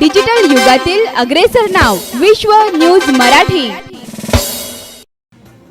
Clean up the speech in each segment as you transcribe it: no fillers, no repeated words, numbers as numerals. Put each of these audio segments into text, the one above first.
Digital युगातील अग्रेसर नाव विश्व न्यूज मराठी।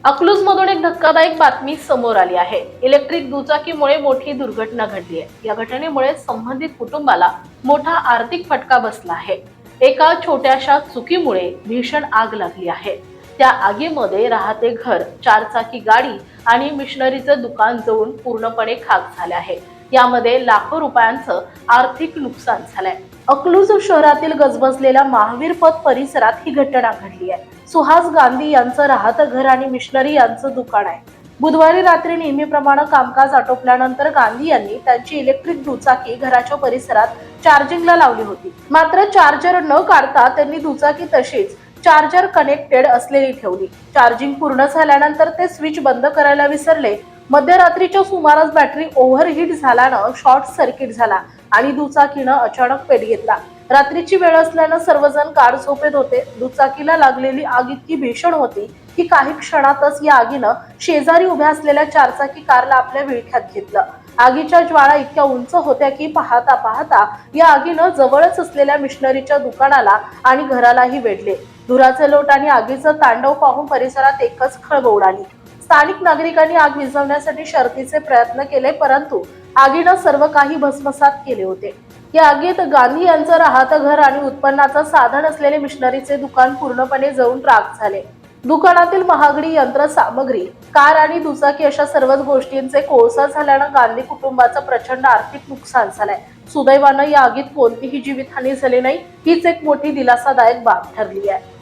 अकलूजमधून एक धक्कादायक बातमी समोर आली आहे। इलेक्ट्रिक दुचाकीमुळे मोठी दुर्घटना घडली आहे। या घटनेमुळे संबंधित कुटुंबाला मोठा आर्थिक फटका बसला आहे। एका छोट्याशा चुकीमुळे भीषण आग लागली आहे। त्या आगीमध्ये राहते घर, चारचाकी गाडी आणि मिशनरीचं दुकान जळून पूर्णपणे खाक झाले आहे। यामध्ये लाखो रुपयांचं आर्थिक नुकसान झालंय। अकलूज शहरातील गजबजलेल्या महावीर पथ परिसरात ही घटना घडली आहे। सुहास गांधी यांचं राहतं घर आणि मिशनरी यांचं दुकान आहे। बुधवारी रात्री नेहमीप्रमाणे कामकाज आटोपल्यानंतर गांधी यांनी त्यांची इलेक्ट्रिक दुचाकी घराच्या परिसरात चार्जिंगला लावली होती। मात्र चार्जर न काढता त्यांनी दुचाकी तशीच चार्जर कनेक्टेड असलेली ठेवली। चार्जिंग पूर्ण झाल्यानंतर ते स्विच बंद करायला विसरले। मध्यरात्रीच्या सुमारास बॅटरी ओव्हरहीट झाल्यानं शॉर्ट सर्किट झाला आणि दुचाकीनं अचानक पेट घेतला। रात्रीची वेळ असल्यानं सर्वजण गाढ झोपेत होते। दुचाकीला लागलेली आग इतकी भीषण होती की काही क्षणातच या आगीनं शेजारी उभ्या असलेल्या चारचाकी कारला आपल्या विळख्यात घेतलं। आगीच्या ज्वाळा इतक्या उंच होत्या की पाहता पाहता या आगीनं जवळच असलेल्या मिशनरीच्या दुकानाला आणि घरालाही वेढले। धुराचे लोट आणि आगीचं तांडव पाहून परिसरात एकच खळबळ उडाली। स्थानिक नागरिकांनी आग विझवण्यासाठी शर्थीचे प्रयत्न केले, परंतु आगीनं सर्व काही भस्मसात केले होते। या आगीत गांधी यांचं राहतं घर आणि उत्पन्नाचं साधन असलेले मिशनरीचे दुकान पूर्णपणे जळून राख झाले। दुकानातील महागडी यंत्रसामग्री, कार आणि दुचाकी अशा सर्वच गोष्टींचे कोळसा झाल्यानं गांधी कुटुंबाचं प्रचंड आर्थिक नुकसान झालंय। सुदैवानं या आगीत कोणतीही जीवितहानी झाली नाही। हीच एक मोठी दिलासादायक बाब ठरली आहे।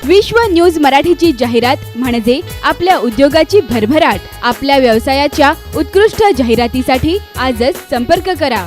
विश्व न्यूज मराठीची जाहिरात म्हणजे आपल्या उद्योगाची भरभराट। आपल्या व्यवसायाच्या उत्कृष्ट जाहिरातीसाठी आजच संपर्क करा।